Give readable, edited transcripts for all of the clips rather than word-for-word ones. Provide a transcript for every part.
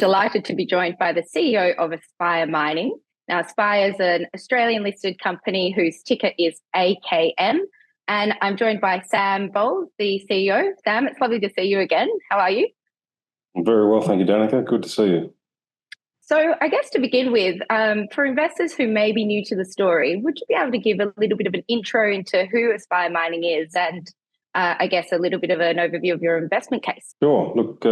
delighted to be joined by the CEO of Aspire Mining. Now, Aspire is an Australian-listed company whose ticker is AKM, and I'm joined by Sam Bowles, the CEO. Sam, it's lovely to see you again. How are you? I'm very well, thank you, Dannika. Good to see you. So I guess to begin with, for investors who may be new to the story, would you be able to give a little bit of an intro into who Aspire Mining is and I guess a little bit of an overview of your investment case? Sure. Look,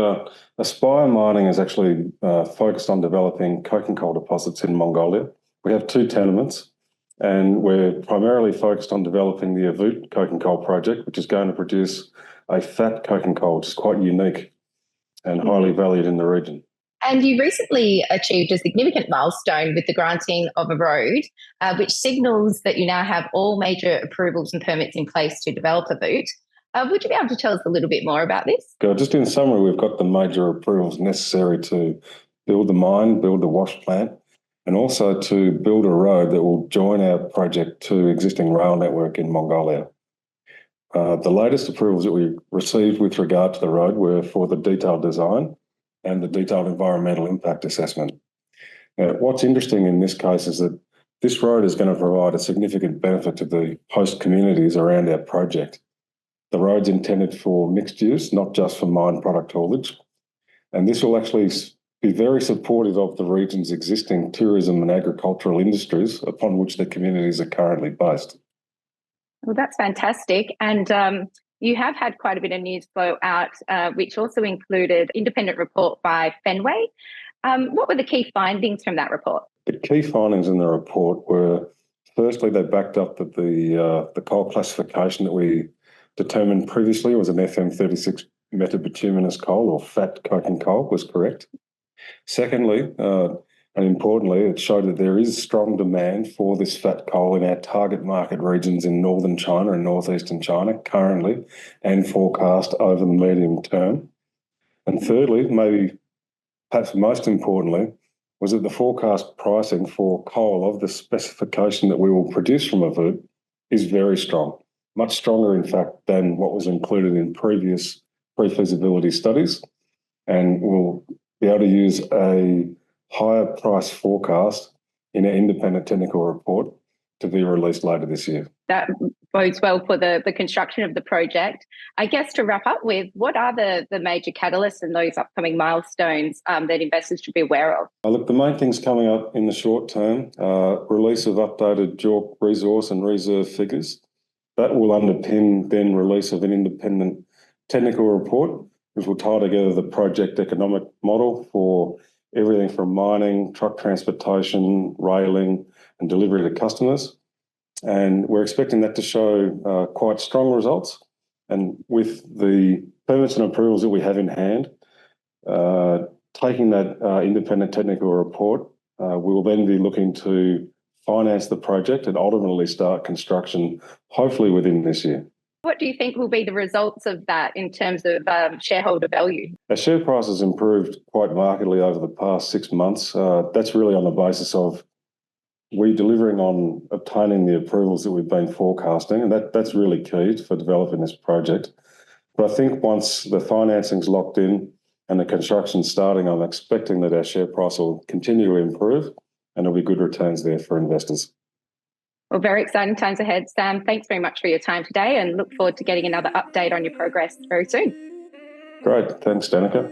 Aspire Mining is actually focused on developing coking coal deposits in Mongolia. We have two tenements, and we're primarily focused on developing the Ovoot Coking Coal Project, which is going to produce a fat coking coal, which is quite unique and highly valued in the region. And you recently achieved a significant milestone with the granting of a road, which signals that you now have all major approvals and permits in place to develop Ovoot. Would you be able to tell us a little bit more about this? Just in summary, we've got the major approvals necessary to build the mine, build the wash plant, and also to build a road that will join our project to existing rail network in Mongolia. The latest approvals that we received with regard to the road were for the detailed design and the detailed environmental impact assessment. Now, what's interesting in this case is that this road is going to provide a significant benefit to the host communities around our project. The road's intended for mixed use, not just for mine product haulage, and this will actually be very supportive of the region's existing tourism and agricultural industries upon which the communities are currently based. Well, that's fantastic. And you have had quite a bit of news flow out, which also included independent report by Fenway. What were the key findings from that report? The key findings in the report were, firstly, they backed up that the coal classification that we determined previously was an FM36 metabituminous coal, or fat coking coal, was correct. Secondly, and importantly, it showed that there is strong demand for this fat coal in our target market regions in northern China and northeastern China currently and forecast over the medium term. And thirdly, maybe perhaps most importantly, was that the forecast pricing for coal of the specification that we will produce from Ovoot is very strong, much stronger, in fact, than what was included in previous pre-feasibility studies, and we'll be able to use a higher price forecast in an independent technical report to be released later this year. That bodes well for the construction of the project. I guess to wrap up with, what are the major catalysts and those upcoming milestones that investors should be aware of? Look, the main things coming up in the short term, release of updated JORC resource and reserve figures. That will underpin then release of an independent technical report, which will tie together the project economic model for everything from mining, truck transportation, railing, and delivery to customers. And we're expecting that to show quite strong results. And with the permits and approvals that we have in hand, taking that independent technical report, we will then be looking to finance the project and ultimately start construction, hopefully within this year. What do you think will be the results of that in terms of shareholder value? Our share price has improved quite markedly over the past 6 months. That's really on the basis of we delivering on obtaining the approvals that we've been forecasting, and that's really key for developing this project. But I think once the financing's locked in and the construction's starting, I'm expecting that our share price will continue to improve and there'll be good returns there for investors. Well, very exciting times ahead. Sam, thanks very much for your time today and look forward to getting another update on your progress very soon. Great. Thanks, Dannika.